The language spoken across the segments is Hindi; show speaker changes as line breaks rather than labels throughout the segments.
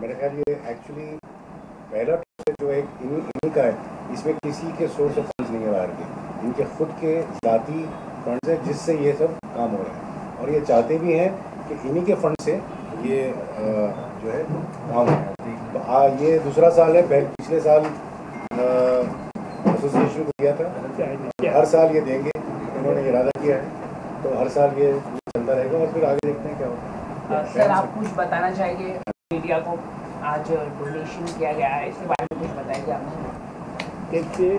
मेरे ख्याल ये एक्चुअली पहला जो है इन्हीं का है, इसमें किसी के सोर्स ऑफ फंड्स नहीं है बाहर के, इनके खुद के ज़ाती फंड्स हैं जिससे ये सब काम हो रहा है, और ये चाहते भी हैं कि इन्हीं के फंड से ये जो है काम हो। तो ये दूसरा साल है, पिछले साल एसोसिएशन को दिया था, हर साल ये देंगे, इन्होंने इरादा किया है, तो हर साल ये चलता रहेगा और फिर आगे देखते हैं क्या होता है।
सर आप कुछ बताना चाहिए मीडिया को, आज डोनेशन किया गया है, इसके बारे में कुछ बताइए आप।
देखिए,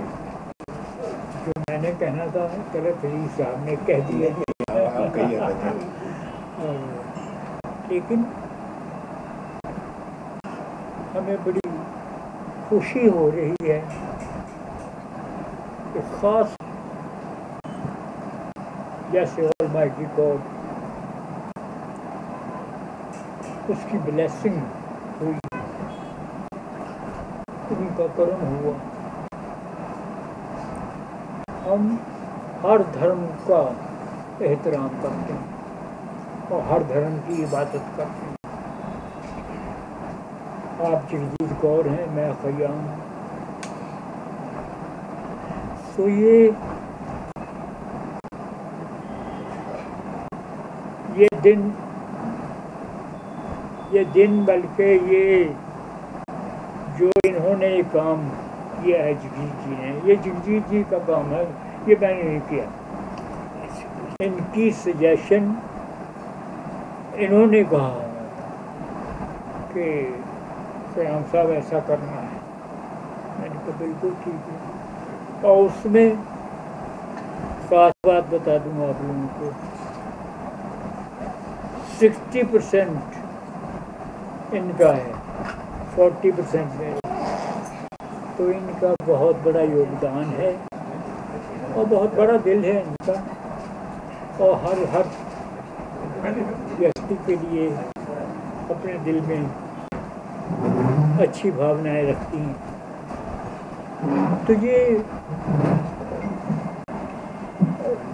जो मैंने कहना था गलत ही साहब ने कह दिया,
आप कहिए।
लेकिन हमें बड़ी खुशी हो रही है कि खास जैसे ऑलमाइटी गॉड, उसकी ब्लेसिंग हुई, उनका करम हुआ। हम हर धर्म का एहतराम करते हैं और हर धर्म की इबादत करते हैं। आप जगजीत कौर हैं, मैं खयाम हूँ। तो ये दिन बल्कि ये जो इन्होंने काम किया है जगजीत जी ने, ये जगजीत जी का काम है, ये मैंने नहीं किया। इनकी सजेशन, इन्होंने कहा कि सयाम साहब ऐसा करना है, मैंने कहा बिल्कुल ठीक है। और उसमें खास बात बता दूँ आप लोगों को, 60% इनका है, 40% मेरा। तो इनका बहुत बड़ा योगदान है और बहुत बड़ा दिल है इनका, और हर व्यक्ति के लिए अपने दिल में अच्छी भावनाएं रखती हैं। तो ये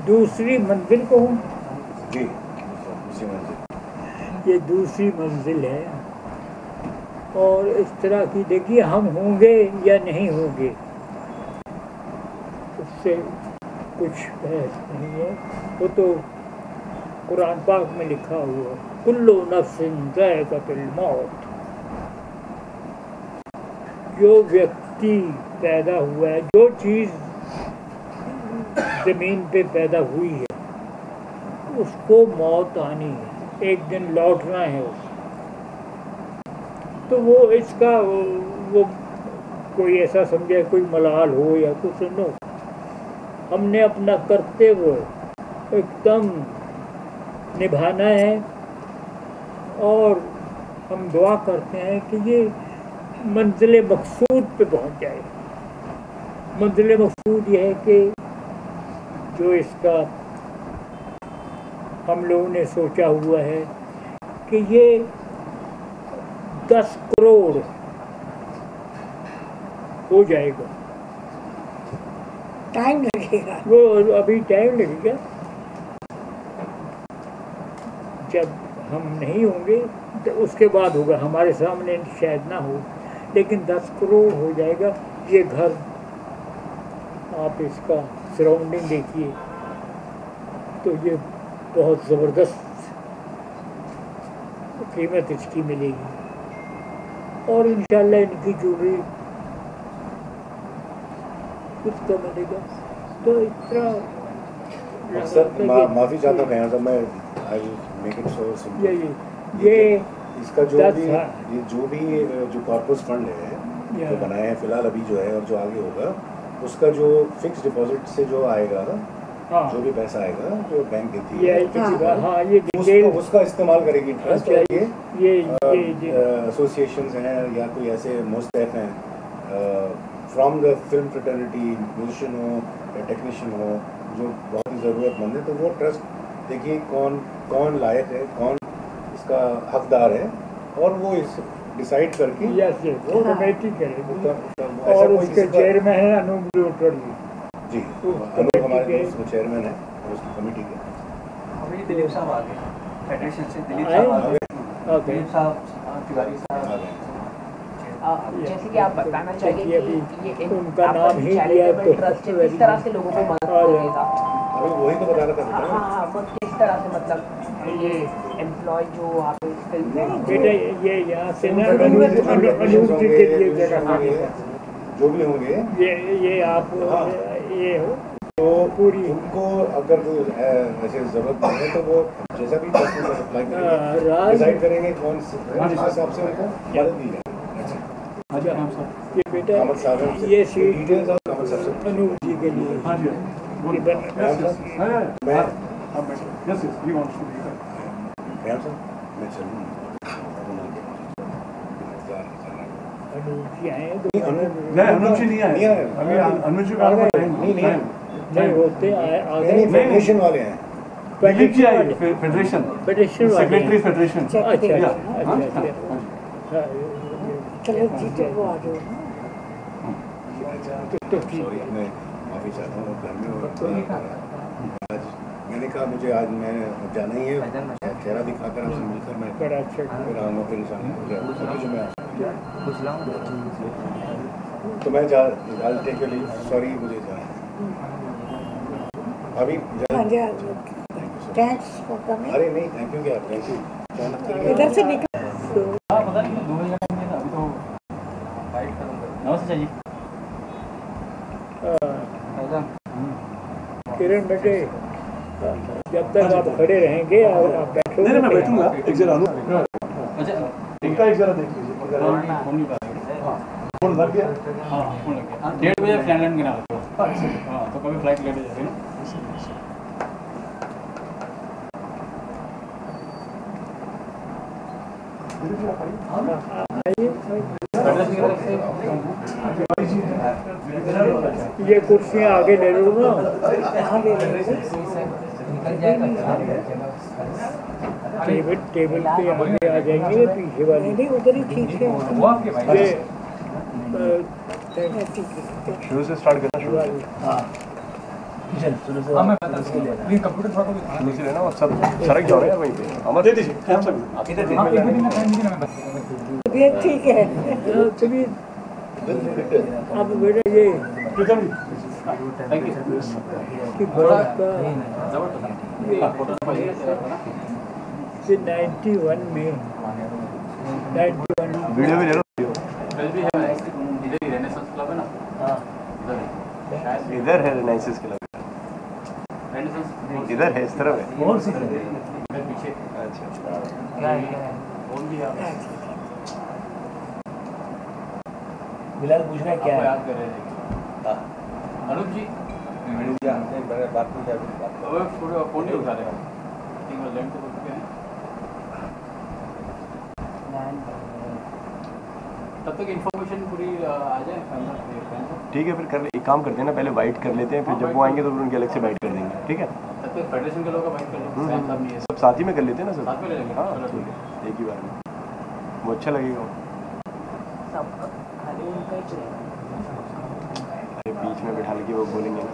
दूसरी मंजिल को
जी, दूसरी मंजिल, ये
दूसरी मंजिल है। और इस तरह की देखिए, हम होंगे या नहीं होंगे उससे कुछ बहस नहीं है, वो तो कुरान पाक में लिखा हुआ, कुल्लु नफ्सिन ज़ाइक़तुल मौत। जो व्यक्ति पैदा हुआ है, जो चीज़ ज़मीन पे पैदा हुई है, उसको मौत आनी है, एक दिन लौटना है उसको। तो वो इसका वो कोई ऐसा समझे कोई मलाल हो या कुछ, नो, हमने अपना कर्तव्य एकदम निभाना है। और हम दुआ करते हैं कि ये मंजिल मकसूद पे पहुंच जाए। मंजिल मकसूद ये है कि जो इसका हम लोगों ने सोचा हुआ है कि ये 10 करोड़ हो जाएगा।
टाइम लगेगा,
वो अभी टाइम लगेगा, जब हम नहीं होंगे तो उसके बाद होगा, हमारे सामने शायद ना हो, लेकिन 10 करोड़ हो जाएगा। ये घर, आप इसका सराउंडिंग देखिए, तो ये बहुत ज़बरदस्त कीमत इसकी मिलेगी। और इंशाल्लाह इनकी ज्वेलरी कुछ तो मिलेगा। तो इतना
माफ़ी चाहता हूँ कहना था मैं, I make it so simple.
ये
इसका जो भी कॉर्पस फंड है जो बनाए हैं फिलहाल अभी जो है, और जो आगे होगा, उसका जो फिक्स डिपॉजिट से जो आएगा, जो भी पैसा आएगा जो बैंक देती है, ये उसका इस्तेमाल करेगी ट्रस्ट। ये एसोसिएशन हैं या कोई ऐसे मुस्तैफ हैं from the film fraternity, musician हो या टेक्नीशियन हो, जो बहुत ही ज़रूरतमंद है, तो वो ट्रस्ट देखिए कौन लायक है, कौन इसका हकदार है, और वो इस डिसाइड करके
वो कमेटी करेगी। और उसके चेयरमैन है अनूप लोटड़
जी, अनूप हमारे चेयरमैन है उसकी कमेटी के।
अभी दिलीप साहब आ गए फेडरेशन से, दिलीप साहब आ गए।
ओके
तिवारी साहब
जैसे कि आप बताना चाहेंगे कि ये
उनका नाम ही लिया तो
ट्रस्ट किस तरह से लोगों को मदद करेगा?
वही तो बता रहा था।
हाँ, वो किस तरह से मतलब ये एम्प्लॉय जो आप इस फिल्म में
बेटा ये यहाँ से ना अनूप जी के लिए जगह
जो भी होंगे
ये आप ये हो
तो पूरी उनको अगर ऐसे जरूरत नहीं है तो वो जैसा भी अप्लाई करेंगे, डिसाइड करेंगे कौन से हिसाब से उनको मदद दी जाए।
ये बेटा ये सीट
डिटेल्स आप कमल साहब से
अनूप जी के लिए
मैं चलूँ
अनूप जी आए तो
अनुज जी नहीं आए अभी अनुज जी का
नहीं होते आगे
फेडरेशन वाले हैं।
दिलीप जी आए फेडरेशन सेक्रेटरी फेडरेशन।
अच्छा
चलो जी तो वो आ जाओ
तो ठीक
सॉरी मैं माफी चाहता हूँ घर में आज मैंने कहा मुझे आज मैं जाना ही है, चेहरा दिखाकर आपसे मिलकर मैं
बड़ा अच्छा
फिर आऊँगा फिर इंसान जो मैं
पूछ
तो मैं I'll take your leave. Sorry मुझे जाना अभी
थैंक्स फॉर कमिंग।
अरे नहीं थैंक यू क्या थैंक यू
इधर से निकल
पता नहीं 2 बजे अभी तो फाइट खत्म नमस्ते जी
किरण बेटे जब तक आप खड़े रहेंगे आप बैठो
नहीं मैं बैठूंगा एक जरा अच्छा इनका एक जरा देख लीजिए फोन नहीं हाँ फोन लग गया हाँ फोन लग गया 1:30 बजे फ्लाइट गिरा हाँ तो कभी फ्लाइट लेट हो जाएगी ना
ये कुर्सियाँ आगे ले लो ना टेबल पे आगे आ जाएंगे पीछे वाली
नहीं उधर ही ठीक है
वो आपके भाई
ये
शुरू से स्टार्ट करना शुरू हाँ मैं बता लेकिन कंप्यूटर थोड़ा शुरू से लेना और सब सरक जाओ यार वहीं पे अमर दे दीजिए आप सब इधर दे
ये ठीक है
चलिए अब बेटा ये
थैंक यू
कि बड़ा का ये 91 में 91
वीडियो भी ले लो कल भी है इधर ही रेनेसांस क्लब है ना हां इधर है रेनेसांस क्लब रेनेसांस इधर है इस तरफ है कौन सी इधर पीछे अच्छा
क्या है
कौन भी है
बिलाल पूछ रहा है क्या है?
याद कर रहे थे अनुज जी मैंने बात नहीं किया अब थोड़ा फोन नहीं उठा रहे ठीक है लैंड तो बोल चुके हैं तब तक इन्फॉर्मेशन पूरी आ जाए ठीक है फिर कर एक काम करते हैं ना पहले वाइट कर लेते हैं फिर जब वो आएंगे तो फिर उनके अलग से वाइट कर देंगे ठीक है तब तक फेडरेशन के लोगों का वाइट कर लो सब साथ ही में कर लेते हैं ना सब साथ में ले लेंगे हाँ ठीक है एक ही बार में वो अच्छा लगेगा
सब खाली उनका ही चलेगा।
अरे बीच में बिठा के वो बोलेंगे ना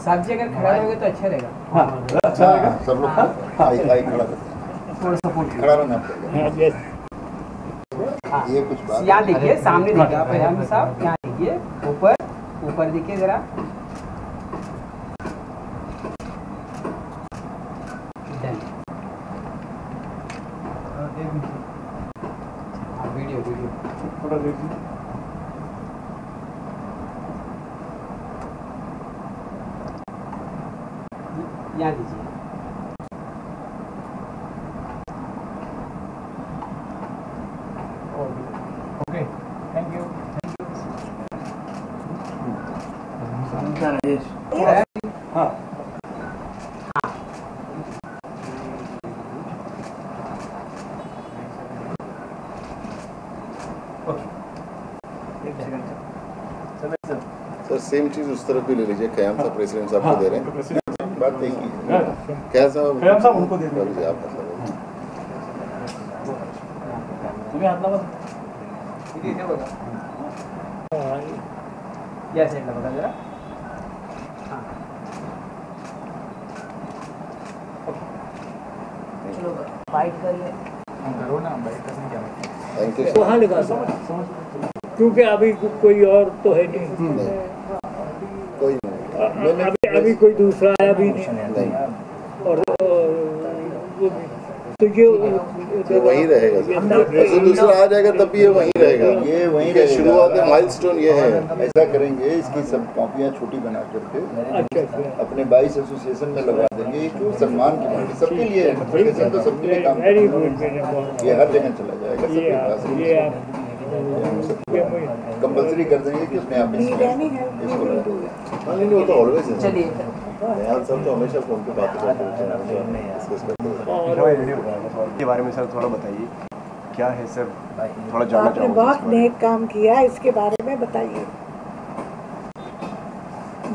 साहब जी अगर खड़ा रहोगे तो अच्छा रहेगा।
अच्छा रहेगा सब लोग आई खड़ा करते हैं थोड़ा सपोर्ट खड़ा रहना पड़ेगा।
हाँ
ये कुछ बात
यहाँ देखिए, सामने देखिए आप यहाँ साहब, यहाँ देखिए, ऊपर ऊपर देखिए जरा। वीडियो वीडियो
थोड़ा देखिए।
यहाँ दीजिए।
Okay, thank you. हाँ,
सर सेम चीज उस तरफ भी ले लीजिए। क़याम साहब प्रेसिडेंट साहब को दे रहे हैं, बात एक ही है। क़याम साहब उनको दे दीजिए आप, मतलब
यह साइड लगा जरा। चलो फाइट करिए,
करो ना, बाइट करने क्या
थैंक यू।
वहाँ लगा दो, क्योंकि अभी कोई और तो है नहीं,
कोई
अभी कोई दूसरा आया भी नहीं, और वो भी तो
ये वहीं रहेगा सर। तो दूसरा आ जाएगा तब भी ये वहीं रहेगा।
ये वहीं
रहेगा। शुरुआत में माइलस्टोन ये है।
ऐसा करेंगे, इसकी सब कॉपियाँ छोटी बना करके
अच्छा
अपने 22 एसोसिएशन में लगा देंगे। ये क्यों सम्मान की बात है, सबके लिए है। फेडरेशन तो सबके लिए काम
वेरी
करता
गुड,
है। ये हर जगह चला जाएगा, सबके पास कंपल्सरी कर देंगे कि उसमें आप इसको
नहीं वो तो ऑलवेज है।
चलिए
क़याम साहब तो हमेशा फोन पे बातें करते रहते हैं, डिस्कस करते रहते हैं।
और
के बारे में सर थोड़ा बताइए, क्या है सर, थोड़ा जानना
आपने
चाहूँगा।
बहुत नेक काम किया, इसके बारे में बताइए।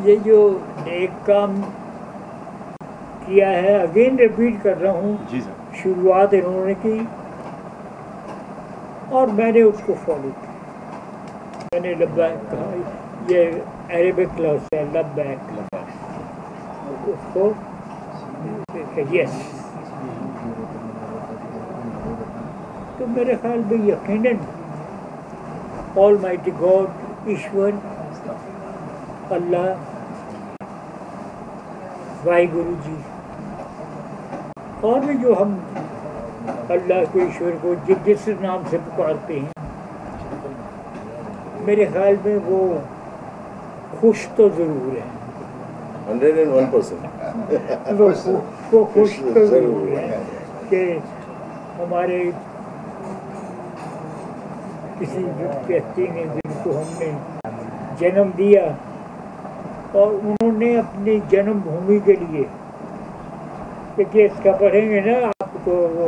ये जो एक काम किया है, अगेन रिपीट कर रहा हूँ,
जी सर।
शुरुआत इन्होंने की और मैंने उसको फॉलो किया। मैंने लब्बैक कहा, ये अरेबिक लफ्ज़ है लब्बैक, उसको यस। तो मेरे ख्याल में यकीनन ऑलमाइटी गॉड, ईश्वर, अल्लाह, वाहिगुरु जी, और भी जो हम अल्लाह को, ईश्वर को जिस नाम से पुकारते हैं, मेरे ख्याल में वो खुश तो ज़रूर है।
101%।
वो खुश तो ज़रूर है कि हमारे किसी व्यक्ति ने, जिनको हमने जन्म दिया और उन्होंने अपनी जन्मभूमि के लिए, क्योंकि इसका पढ़ेंगे ना आपको, वो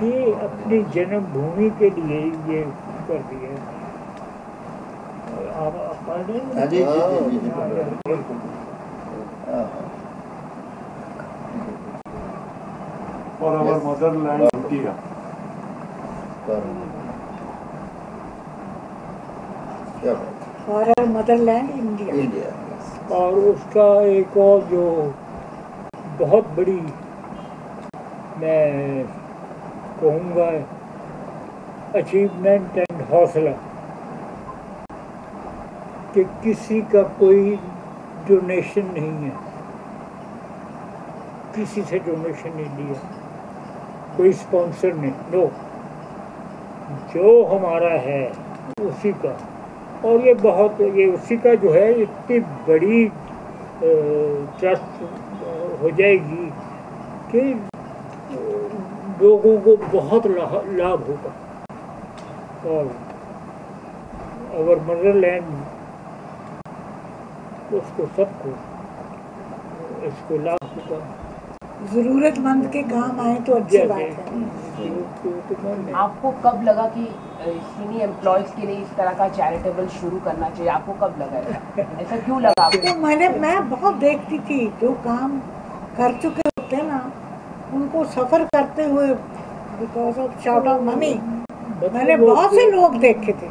ये अपनी जन्मभूमि के लिए ये कर दिया। आप पढ़ रहे हैं?
हाँ जी जी जी
और अवर मदरलैंड इंडिया,
क्या
और मदरलैंड इंडिया।
इंडिया
और उसका एक और जो बहुत बड़ी मैं कहूँगा अचीवमेंट एंड हौसला, कि किसी का कोई डोनेशन नहीं है, किसी से डोनेशन नहीं लिया, कोई स्पॉन्सर नहीं, नो, जो हमारा है उसी का। और ये बहुत, ये उसी का जो है, इतनी बड़ी ट्रस्ट हो जाएगी कि लोगों को बहुत लाभ होगा। और अवर मदरलैंड, उसको सबको इसको लाभ होगा।
जरूरतमंद के काम आए तो अच्छी बात है।
आपको कब लगा कि सीनियर एम्प्लॉयज के लिए इस तरह का चैरिटेबल शुरू करना चाहिए? आपको कब लगा ऐसा क्यों लगा आपको?
तो मैं बहुत देखती थी, जो काम कर चुके होते हैं ना, उनको सफर करते हुए because of short of money, मैंने बहुत से लोग देखे थे,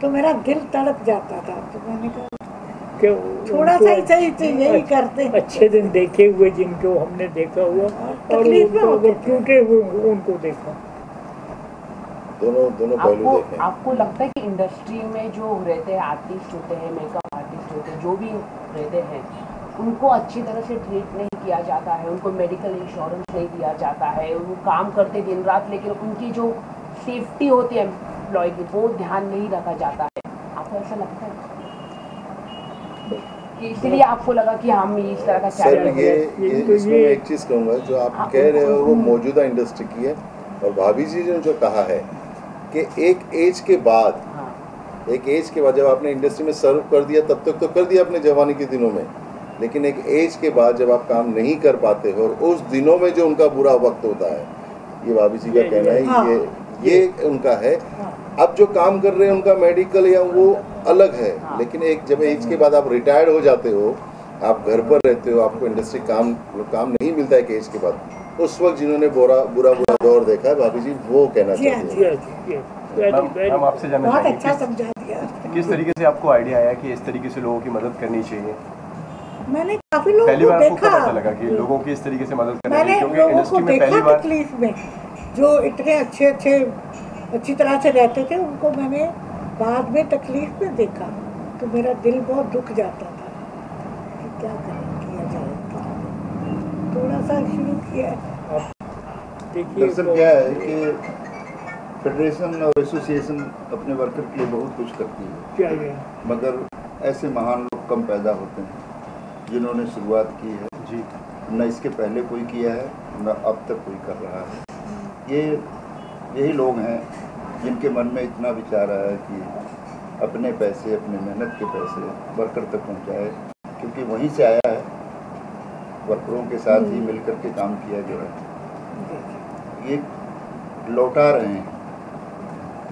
तो मेरा दिल तड़प जाता था। तो मैंने कहा थोड़ा सा ही सही तो यही करते।
अच्छे दिन देखे हुए जिनको हमने देखा हुआ, और टूटे हुए उनको देखा,
दोनों पहलू देखें।
आपको लगता है कि इंडस्ट्री में जो रहते हैं आर्टिस्ट होते हैं, मेकअप आर्टिस्ट होते हैं, जो भी रहते हैं, उनको अच्छी तरह से ट्रीट नहीं किया जाता है, उनको मेडिकल इंश्योरेंस नहीं दिया जाता है, वो काम करते दिन रात, लेकिन उनकी जो सेफ्टी होती है एम्प्लॉय की वो ध्यान नहीं रखा जाता है? आपको ऐसा लगता है कि इसलिए आपको लगा कि हम इस तरह का
सर ये इसमें मैं एक चीज़ कहूँगा, जो आप कह रहे हो वो मौजूदा इंडस्ट्री की है, और भाभी जी ने जो कहा है कि एक एज के बाद जब आपने इंडस्ट्री में सर्व कर दिया, तब तक तो कर दिया अपने जवानी के दिनों में, लेकिन एक एज के बाद जब आप काम नहीं कर पाते हो और उस दिनों में जो उनका बुरा वक्त होता है, ये भाभी जी का कहना है, ये उनका है। अब जो काम कर रहे हैं उनका मेडिकल या वो अलग है, लेकिन एक जब एज के बाद आप रिटायर्ड हो जाते हो, आप घर पर रहते हो, आपको इंडस्ट्री काम नहीं मिलता है एज के बाद, उस वक्त जिन्होंने बुरा दौर देखा है, भाभी जी वो कहना चाहती है।
हम आपसे जानना
बहुत
चाहेंगे
अच्छा समझा दिया।
किस तरीके से आपको आइडिया आया कि इस तरीके से लोगों की मदद करनी चाहिए?
मैंने काफी लोगों
पहली
को
बार आपको
देखा,
कब पता लगा कि लोगों की इस तरीके से मदद करनी चाहिए?
मैंने
क्योंकि
लोगों
इंडस्ट्री
को
में
देखा
पहली बार
तकलीफ में, जो इतने अच्छी तरह से रहते थे, उनको मैंने बाद में तकलीफ में देखा तो मेरा दिल बहुत दुख जाता था कि क्या किया जाए। थोड़ा सा शुरू किया।
दरअसल क्या है कि फेडरेशन और एसोसिएशन अपने वर्कर के लिए बहुत कुछ करती है, मगर ऐसे महान लोग कम पैदा होते हैं जिन्होंने शुरुआत की है जी, न इसके पहले कोई किया है, न अब तक कोई कर रहा है। यही लोग हैं जिनके मन में इतना विचार आया कि अपने पैसे, अपने मेहनत के पैसे वर्कर तक पहुंचाए, क्योंकि वहीं से आया है, वर्करों के साथ ही मिलकर के काम किया गया है। ये लौटा रहे हैं,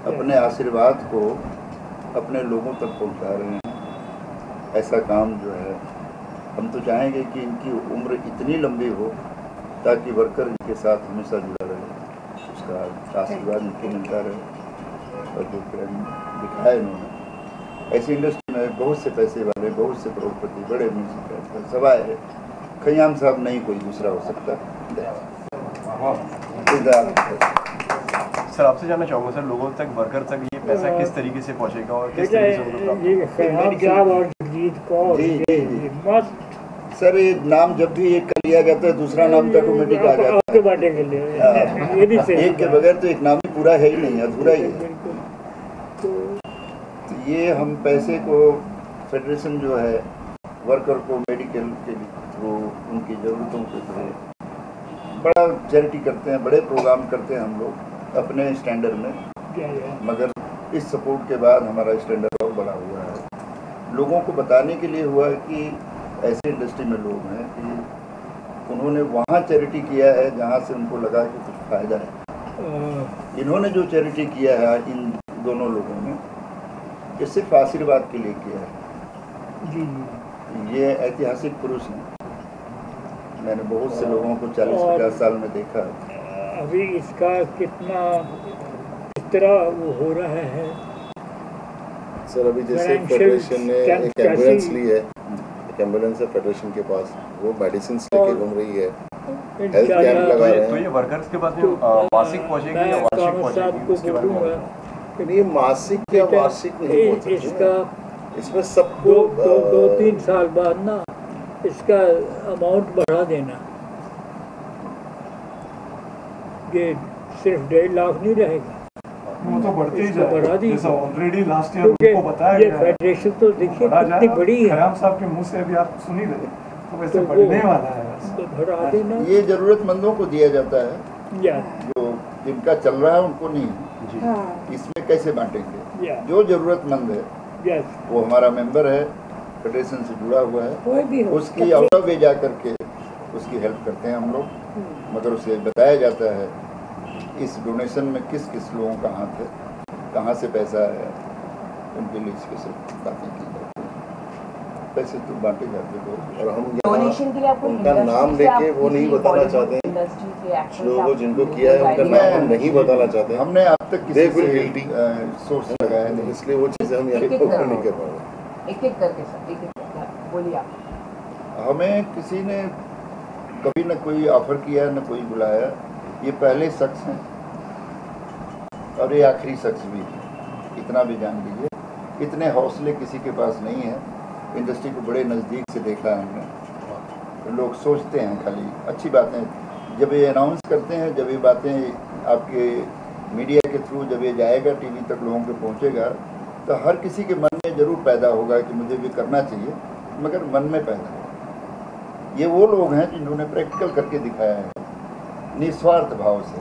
अपने आशीर्वाद को अपने लोगों तक पहुंचा रहे हैं। ऐसा काम जो है, हम तो चाहेंगे कि इनकी उम्र इतनी लंबी हो ताकि वर्कर इनके साथ हमेशा जुड़ा रहे, उसका आशीर्वाद इनको मिलता रहे। और जो प्रेम दिखाया इन्होंने, ऐसी इंडस्ट्री में बहुत से पैसे वाले, बहुत से करोड़पति, बड़े म्यूजिक सवाए है, खयाम साहब नहीं कोई दूसरा हो सकता।
सर आपसे जानना चाहूँगा सर, लोगों तक, वर्कर तक ये पैसा किस तरीके से पहुँचेगा और किस तरीके से उनको प्राप्त?
सर ये नाम जब भी एक कर लिया जाता है, दूसरा नाम तो ऑटोमेटिक आ जाता है। एक के बगैर तो एक नाम ही पूरा है ही नहीं, अधूरा ही है। तो ये हम पैसे को, फेडरेशन जो है वर्कर को मेडिकल के थ्रू, उनकी ज़रूरतों के थ्रू बड़ा चैरिटी करते हैं, बड़े प्रोग्राम करते हैं हम लोग अपने स्टैंडर्ड में, मगर इस सपोर्ट के बाद हमारा स्टैंडर्ड और बड़ा हुआ है। लोगों को बताने के लिए हुआ है कि ऐसे इंडस्ट्री में लोग हैं कि उन्होंने वहाँ चैरिटी किया है जहाँ से उनको लगा कि कुछ फ़ायदा है। इन्होंने जो चैरिटी किया है इन दोनों लोगों ने, ये सिर्फ आशीर्वाद के लिए किया है जी। ये ऐतिहासिक पुरुष हैं, मैंने बहुत से लोगों को 40-50 साल में देखा।
अभी इसका कितना किस तरह वो हो रहा है
सर? अभी जैसे फेडरेशन ने एक एम्बुलेंस ली है, एक एम्बुलेंस है फेडरेशन के पास, वो मेडिसिन लेके घूम रही है, हेल्थ कैंप लगा रहे हैं।
तो ये वर्कर्स के पास मासिक पहुंचेगी या वार्षिक पहुंचेगी, उसके बारे में?
नहीं, मासिक या वार्षिक नहीं पहुंच सकती, इसमें सबको
2-3 साल बाद ना इसका अमाउंट बढ़ा देना, ये सिर्फ 1.5 लाख नहीं रहेगा,
वो तो बढ़ते ही जाएगा, जैसा ऑलरेडी लास्ट ईयर उनको बताया
गया है। फेडरेशन तो देखिए कितनी बड़ी है,
खयाम साहब के मुंह से अभी आप सुन ही रहे, तो वैसे बढ़ने वाला है।
तो बढ़ा देना।
ये जरूरतमंदों को दिया जाता है, जो जिनका चल रहा है उनको नहीं। इसमें कैसे बांटेंगे? जो जरूरतमंद है वो हमारा मेंबर है, फेडरेशन से जुड़ा हुआ है, उसकी आउट ऑफ वे जा करके उसकी हेल्प करते हैं हम लोग, मगर उसे बताया जाता है इस डोनेशन में किस किस लोगों का हाथ है, कहाँ से पैसा आया, उनके लिए स्पेशल बातें की जाती हैं। पैसे तो बांटे जाते हैं,
और हम उनका नाम लेके वो नहीं बताना चाहते हैं, लोगों जिनको किया है उनका नाम हम नहीं बताना चाहते हैं।
हमने अब तक किसी से सोर्स लगाया नहीं,
इसलिए वो चीज़ें हम यहाँ पर नहीं कर पा रहे।
एक-एक करके सर, एक-एक बोलिए आप।
हमें किसी ने कभी न कोई ऑफर किया, न कोई बुलाया, ये पहले शख्स हैं और ये आखिरी शख्स भी है, इतना भी जान लीजिए। इतने हौसले किसी के पास नहीं है। इंडस्ट्री को बड़े नज़दीक से देखा है हमने। लोग सोचते हैं खाली अच्छी बातें, जब ये अनाउंस करते हैं, जब ये बातें आपके मीडिया के थ्रू जब ये जाएगा टीवी तक लोगों के पहुंचेगा, तो हर किसी के मन में ज़रूर पैदा होगा कि मुझे भी करना चाहिए, मगर मन में पैदा होगा। ये वो लोग हैं जिन्होंने प्रैक्टिकल करके दिखाया है निस्वार्थ भाव से।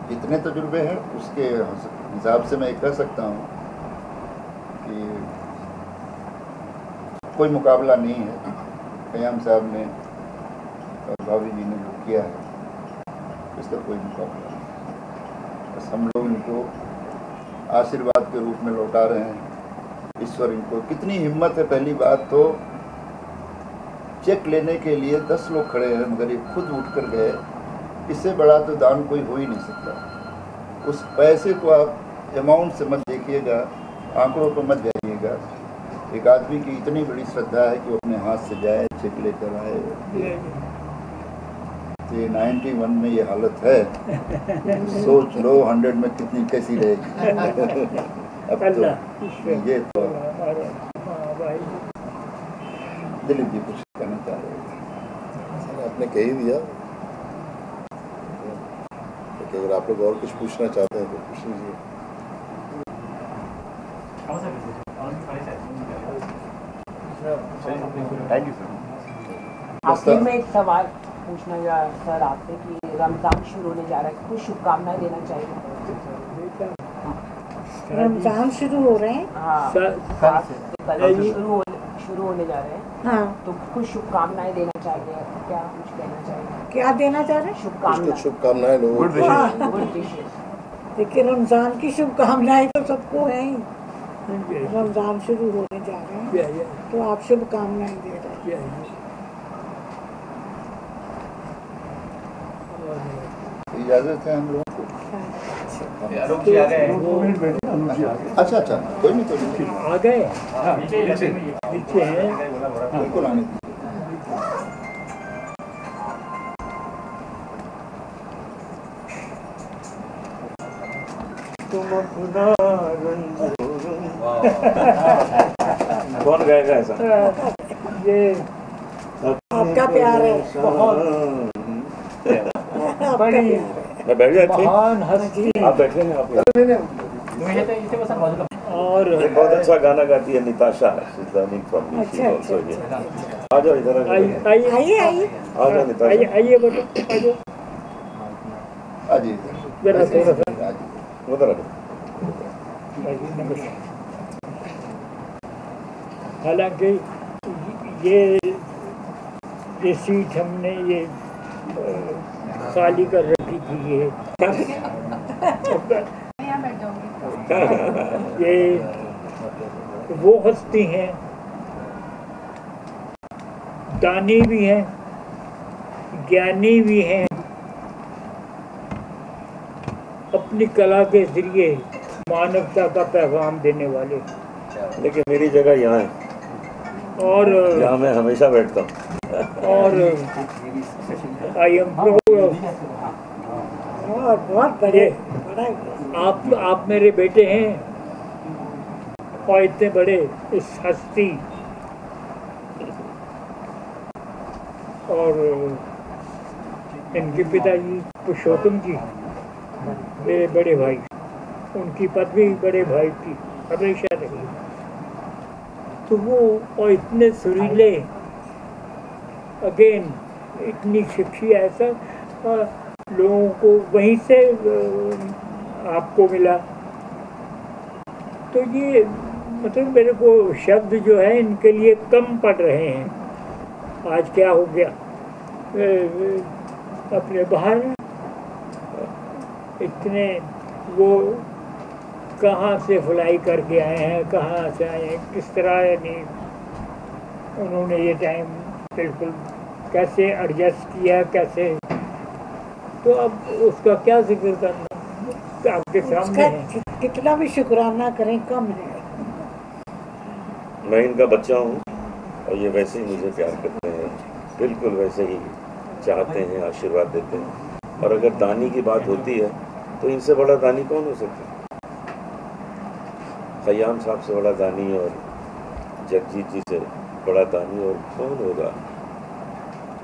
जितने तजुर्बे हैं उसके हिसाब से मैं कह सकता हूँ कि कोई मुकाबला नहीं है। कयाम साहब ने और भाभी जी ने जो किया है इसका कोई मुकाबला नहीं। बस हम लोग इनको आशीर्वाद के रूप में लौटा रहे हैं। ईश्वर इनको, कितनी हिम्मत है। पहली बात तो चेक लेने के लिए 10 लोग खड़े हैं मगर ये खुद उठ कर गए। इससे बड़ा तो दान कोई हो ही नहीं सकता। उस पैसे को आप अमाउंट से मत देखिएगा, आंकड़ों पर मत जाइएगा। एक आदमी की इतनी बड़ी श्रद्धा है कि वो अपने हाथ से जाए, चेक लेकर आए। ये 91 में ये हालत है, सोच लो 100 में कितनी कैसी रहेगी। अब तो ये तो दिलीप जी कुछ कहना चाह रहे थे।
आपने कह ही दिया। तो अगर आप लोग और कुछ पूछना चाहते हैं तो पूछ लीजिए।
Thank you sir.
आखिर में एक सवाल पूछना है सर आपसे कि रमजान शुरू होने जा रहा है, कुछ शुभकामनाएं देना चाहिए।
रमजान शुरू हो रहे हैं।
हाँ, कल शुरू होने जा रहे हैं।
हाँ,
तो कुछ शुभकामनाएं देना चाहिए, क्या कुछ कहना चाहिए?
क्या देना चाह रहे हैं?
शुभकामनाएं लोगों
को।
देखिए रमजान की शुभकामनाएं तो सबको है ही। रमजान शुरू होने जा रहे हैं तो आप शुभकामनाएं दे रहे हैं।
इजाजत है हम लोगों को। अच्छा अच्छा, कोई नहीं
आ गए नीचे हैं,
बिल्कुल आने दीजिए।
तुम अपना
कौन गाएगा ऐसा?
ये
आपका प्यार है।
बड़ी
मैं बैठ जाए थे।
महान हस्ती।
आप बैठे हैं आप।
और
बहुत अच्छा गाना गाती है निताशा।
अच्छा,
आ जाओ इधर
आइए आइए
आ जाओ निताशा।
आइए बेटा, आइए जरा थोड़ा सा
उधर।
हालांकि ये सीट हमने ये खाली कर रखी थी। ये वो हस्ती हैं, दानी भी हैं, ज्ञानी भी हैं, अपनी कला के जरिए मानवता का पैगाम देने वाले।
लेकिन मेरी जगह यहाँ है
और
यहाँ मैं हमेशा बैठता हूँ।
और आई एम
बहुत बड़े
आप मेरे बेटे हैं और इतने बड़े इस हस्ती और इनके पिताजी पुरुषोत्तम जी मेरे बड़े भाई, उनकी पत्नी बड़े भाई की हमेशा रही। तो वो और इतने सुरीले, अगेन इतनी शिक्षी, ऐसा लोगों को वहीं से आपको मिला। तो ये मतलब मेरे को शब्द जो है इनके लिए कम पड़ रहे हैं। आज क्या हो गया, अपने बाहर इतने वो कहाँ से फ्लाई करके आए हैं, कहाँ से आए हैं, किस तरह यानी उन्होंने ये टाइम बिल्कुल कैसे एडजस्ट किया, कैसे। तो अब उसका क्या जिक्र करना, आपके सामने है।
कितना भी शुक्राना करें कम है।
मैं इनका बच्चा हूँ और ये वैसे ही मुझे प्यार करते हैं, बिल्कुल वैसे ही चाहते हैं, आशीर्वाद देते हैं। और अगर दानी की बात होती है तो इनसे बड़ा दानी कौन हो सकता है? खयाम साहब से बड़ा दानी और जगजीत जी से बड़ा दानी और कौन होगा?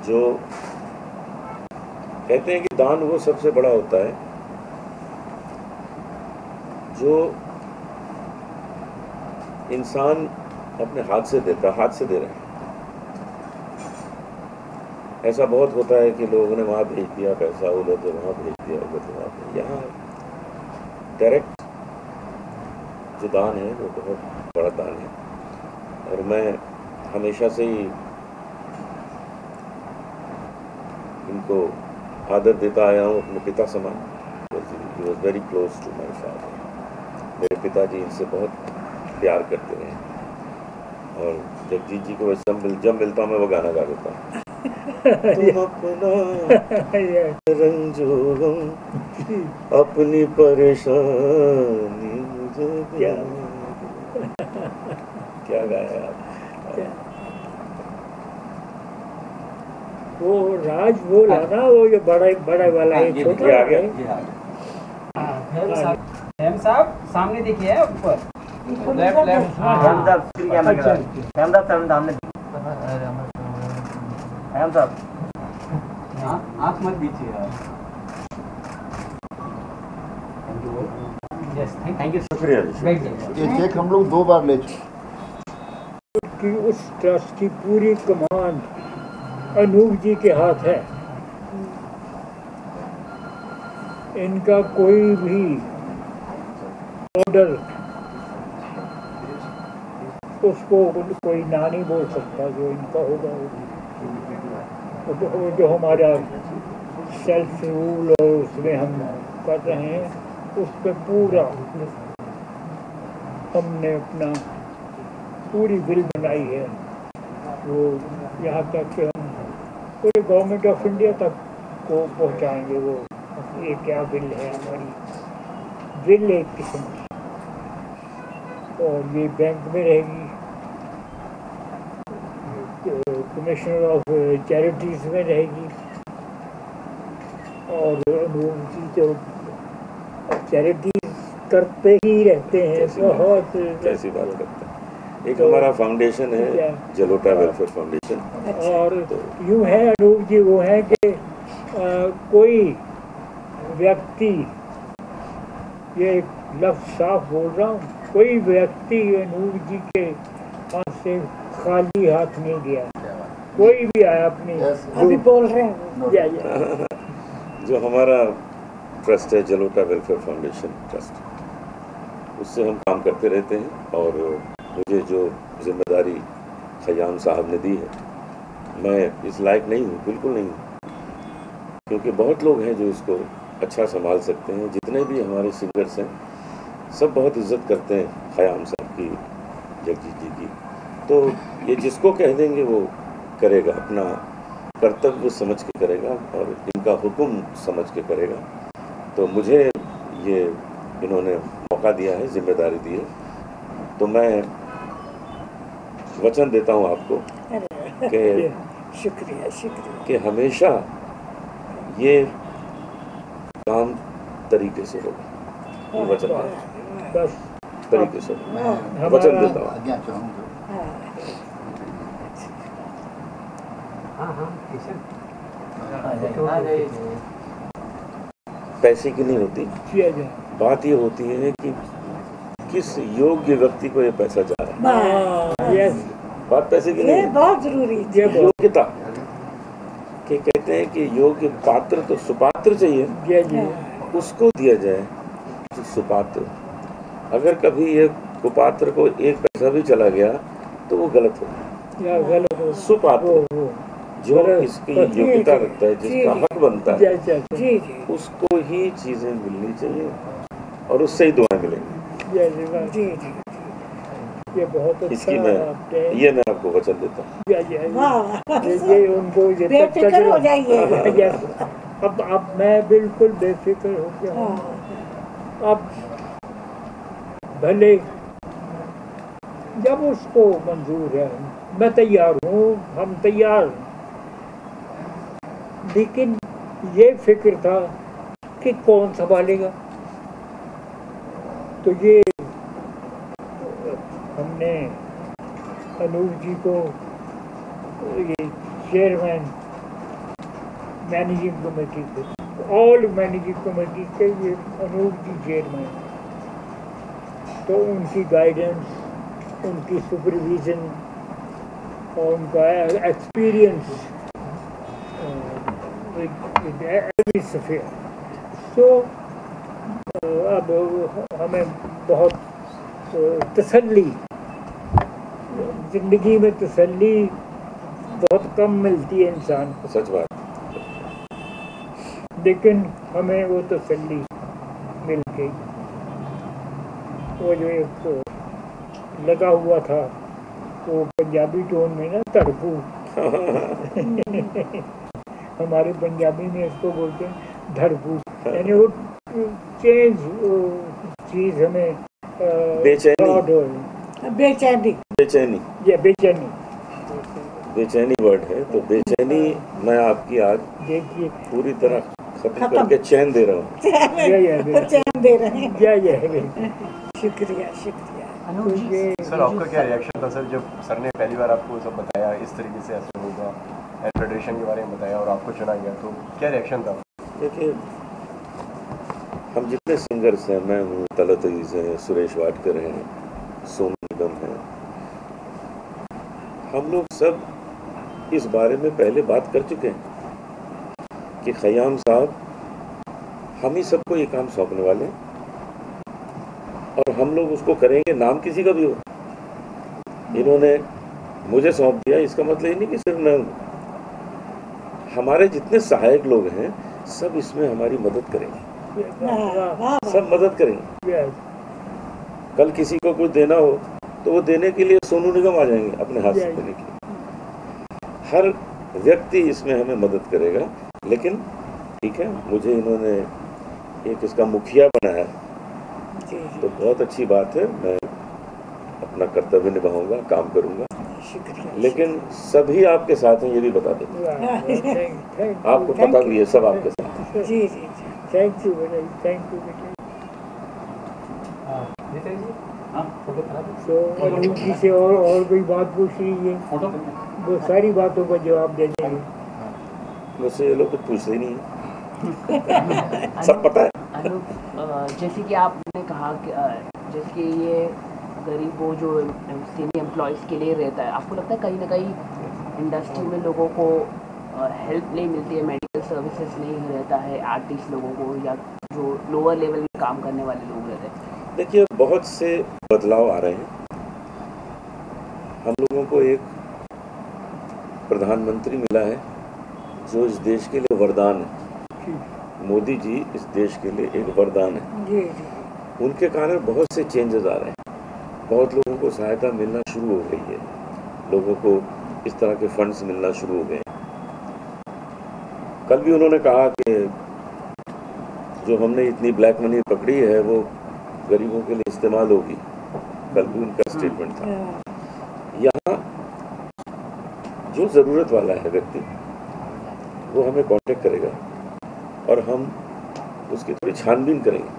जो कहते हैं कि दान वो सबसे बड़ा होता है जो इंसान अपने हाथ से देता, हाथ से दे रहा है। ऐसा बहुत होता है कि लोगों ने वहाँ भेज दिया पैसा, उधर से वहाँ भेज दिया, उधर से वहाँ भेज दिया। यहाँ डायरेक्ट जो दान है वो बहुत बड़ा दान है। और मैं हमेशा से ही इनको आदर देता आया हूँ अपने पिता समान। He was very close to my father. मेरे पिताजी इनसे बहुत प्यार करते हैं और जगजीत जी को जब मिलता हूँ मैं वो गाना गा देता हूँ। तुम अपना रंजो गम अपनी परेशानी मुझे क्या गाया आप?
वो राज बोला ना, वो जो बड़ा वाला है, छोटा
आ गया।
साहब सामने देखिए ऊपर लेफ्ट लेफ्ट आँख मत दीजिए यार। थैंक यू
शुक्रिया।
ये चेक हम लोग 2 बार ले चुके
कि उस ट्रस्ट की पूरी कमान अनूप जी के हाथ है। इनका कोई भी ऑर्डर उसको कोई ना नहीं बोल सकता जो इनका होगा। वो जो हमारा सेल्फ रूल और उसमें हम कर रहे हैं उस पर पूरा हमने अपना पूरी बिल बनाई है। वो यहाँ तक कि हम पूरे गवर्नमेंट ऑफ इंडिया तक को पहुँचाएंगे। वो ये क्या बिल है हमारी बिल एक किस्म की, और ये बैंक में रहेगी, कमिश्नर ऑफ चैरिटीज में रहेगी। और तो चैरिटीज करते ही रहते हैं, बहुत
कैसी बात करते हैं। एक हमारा फाउंडेशन है जलोटा वेलफेयर फाउंडेशन।
और यूँ है अनूप जी, वो है कि कोई व्यक्ति, ये एक लफ्ज़ साफ बोल रहा हूँ, कोई व्यक्ति अनूप जी के हाथ से खाली हाथ नहीं गया। कोई भी आया अपनी
अभी बोल रहे हैं
जो हमारा ट्रस्ट है जलोटा वेलफेयर फाउंडेशन ट्रस्ट, उससे हम काम करते रहते हैं। और मुझे जो जिम्मेदारी खयाम साहब ने दी है, मैं इस लायक नहीं हूँ, बिल्कुल नहीं हूँ, क्योंकि बहुत लोग हैं जो इसको अच्छा संभाल सकते हैं। जितने भी हमारे सिंगर्स हैं सब बहुत इज्जत करते हैं खयाम साहब की, जगजीत जी की। तो ये जिसको कह देंगे वो करेगा, अपना कर्तव्य समझ के करेगा और इनका हुक्म समझ के करेगा। तो मुझे ये इन्होंने मौका दिया है, जिम्मेदारी दी है, तो मैं वचन देता हूँ आपको कि
शुक्रिया
कि हमेशा ये काम तरीके से होगा। ये वचन
बस
तरीके से वचन देता हूँ। पैसे की नहीं होती बात, ये होती है कि किस योग्य व्यक्ति को ये पैसा जा रहा है। बात पैसे की नहीं,
बहुत जरूरी है
योग्यता के कहते हैं कि योग्य पात्र तो सुपात्र चाहिए, उसको दिया जाए तो सुपात्र। अगर कभी ये कुपात्र को एक पैसा भी चला गया तो वो गलत हो। सुपात्र जो इसकी योग्यता रखता है, जिसका हक बनता है, उसको ही चीजें मिलनी चाहिए और उससे ही दुआएं मिलेंगी।
ये बहुत अच्छा,
इसकी ये मैं आपको वचन देता हूँ।
ये उनको
बेफिक्र हो जाइए।
अब मैं बिल्कुल बेफिक्र हो गया। अब भले जब उसको मंजूर है, मैं तैयार हूँ, हम तैयार, लेकिन ये फिक्र था कि कौन संभालेगा। तो ये हमने अनूप जी को ये चेयरमैन मैनेजिंग कमेटी को, ऑल मैनेजिंग कमेटी के ये अनूप जी चेयरमैन, तो उनकी गाइडेंस, उनकी सुपरविज़न और उनका एक्सपीरियंस विद एवरी सफेयर, तो अब हमें बहुत तसल्ली, जिंदगी में तसल्ली बहुत कम मिलती है इंसान को,
सच बात,
लेकिन हमें वो तसल्ली मिल गई। वो जो एक लगा हुआ था वो पंजाबी टोन में ना, तड़पू हमारे पंजाबी में इसको बोलते हैं धड़पू, यानी वो चेंज चीज़ हमें बेचैनी
बेचैनी वर्ड है। तो बेचैनी मैं आपकी आज
देखिए
पूरी तरह खत्म करके चैन दे रहा हूँ।
चैन दे रहे हैं।
शुक्रिया।
सर आपका क्या रिएक्शन था सर जब सर ने पहली बार आपको सब बताया, इस तरीके से ऐसा होगा, फेडरेशन के बारे में बताया और आपको चुना गया, तो क्या रिएक्शन था?
देखिए, हम जितने सिंगर्स हैं, मैं हूँ, तलत अजीज हैं, सुरेश वाडकर हैं, सोनू निगम हैं, हम लोग सब इस बारे में पहले बात कर चुके हैं कि खयाम साहब हम ही सबको ये काम सौंपने वाले हैं और हम लोग उसको करेंगे, नाम किसी का भी हो। इन्होंने मुझे सौंप दिया, इसका मतलब ये नहीं कि सिर्फ मैं हूँ, हमारे जितने सहायक लोग हैं सब इसमें हमारी मदद करेंगे, सब मदद करेंगे। कल किसी को कुछ देना हो तो वो देने के लिए सोनू निगम आ जाएंगे अपने हाथ से देने के लिए। हर व्यक्ति इसमें हमें मदद करेगा। लेकिन ठीक है, मुझे इन्होंने एक इसका मुखिया बनाया तो बहुत अच्छी बात है, मैं अपना कर्तव्य निभाऊंगा, काम करूंगा, लेकिन सभी आपके साथ हैं ये भी बता दें, आपको पता भी है सब आपके साथ हैं।
जी जी, थैंक यू बेटा। तो अनूप से और कोई बात पूछ लीजिए, वो सारी बातों का जवाब दे देंगे।
वैसे ये लोग कुछ पूछते ही नहीं है सब पता है।
अनूप, जैसे कि आपने कहा कि जैसे कि ये गरीबों जो सीनियर एम्प्लॉयज़ के लिए रहता है, आपको लगता है कहीं ना कहीं इंडस्ट्री में लोगों को हेल्प नहीं मिलती है, मेडिकल सर्विसेज नहीं रहता है आर्टिस्ट लोगों को, या जो लोअर लेवल में काम करने वाले लोग रहते हैं?
देखिए, बहुत से बदलाव आ रहे हैं। हम लोगों को एक प्रधानमंत्री मिला है जो इस देश के लिए वरदान है। मोदी जी इस देश के लिए एक वरदान है। उनके कारण बहुत से चेंजेस आ रहे हैं, बहुत लोगों को सहायता मिलना शुरू हो गई है, लोगों को इस तरह के फंड्स मिलना शुरू हो गए हैं। कल भी उन्होंने कहा कि जो हमने इतनी ब्लैक मनी पकड़ी है वो गरीबों के लिए इस्तेमाल होगी, कल भी उनका स्टेटमेंट था। यहाँ जो ज़रूरत वाला है व्यक्ति वो हमें कांटेक्ट करेगा और हम उसकी थोड़ी छानबीन करेंगे।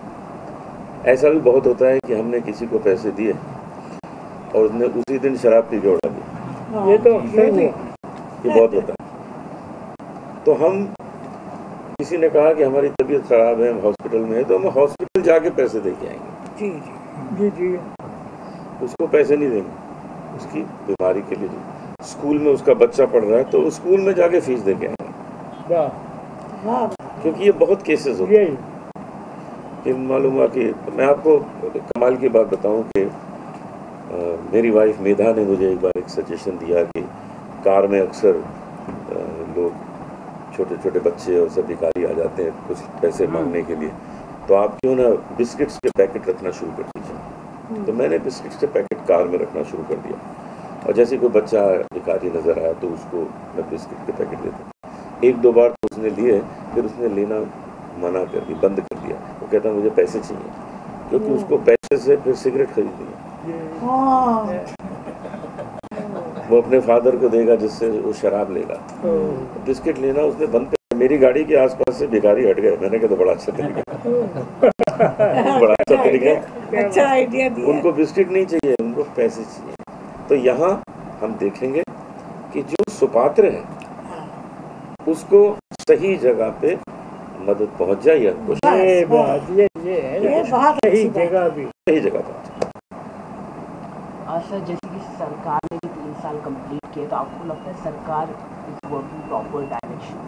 ऐसा भी बहुत होता है कि हमने किसी को पैसे दिए और उसने उसी दिन शराब पी के उड़ा दिया,
ये तो
ये बहुत होता है। तो हम किसी ने कहा कि हमारी तबीयत खराब है, हम हॉस्पिटल में है, तो हम हॉस्पिटल जाके पैसे दे के आएंगे।
जी,
उसको पैसे नहीं देंगे, उसकी बीमारी के लिए। स्कूल में उसका बच्चा पढ़ रहा है तो स्कूल में जाके फीस दे के आएंगे, क्योंकि ये बहुत केसेस होते हैं कि मालूम हुआ कि मैं आपको कमाल की बात बताऊं कि मेरी वाइफ मेधा ने मुझे एक बार एक सजेशन दिया कि कार में अक्सर लोग छोटे छोटे बच्चे और सब भिखारी आ जाते हैं कुछ पैसे मांगने के लिए, तो आप क्यों ना बिस्किट्स के पैकेट रखना शुरू कर दीजिए। तो मैंने बिस्किट्स के पैकेट कार में रखना शुरू कर दिया, और जैसे कोई बच्चा भिखारी नज़र आया तो उसको मैं बिस्किट के पैकेट देता। एक दो बार तो उसने लिए, फिर उसने लेना मना कर दी, बंद कर दिया। वो कहता मुझे पैसे चाहिए, क्योंकि उसको पैसे से फिर सिगरेट खरीदनी है, वो अपने फादर को देगा जिससे वो शराब लेगा। बिस्किट लेना उसने बंद कर
मेरी गाड़ी के आसपास से भिखारी हट गए। मैंने कहा तो बड़ा अच्छा तरीका बड़ा अच्छा तरीका।
अच्छा आइडिया दिया।
उनको बिस्किट नहीं चाहिए, उनको पैसे चाहिए। तो यहाँ हम देखेंगे कि जो सुपात्र है उसको सही जगह पे मदद पहुँच जाए या कुछ
ये बहुत सही जगह भी
सही जगह पहुँचे।
सर जैसे कि सरकार ने भी 3 साल कंप्लीट किए, तो आपको लगता है सरकार इज वर्किंग प्रॉपर डायरेक्शन?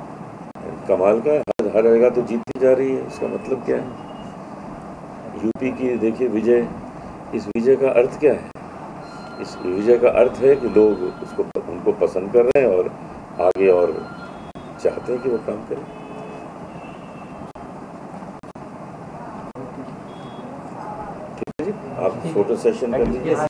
कमाल का हर जगह तो जीतती जा रही है। इसका मतलब क्या है? यूपी की देखिए विजय, इस विजय का अर्थ क्या है? इस विजय का अर्थ है कि लोग उसको उनको पसंद कर रहे हैं और आगे और चाहते हैं कि वो काम करें। ठीक है जी, आप फोटो सेशन कर लीजिए।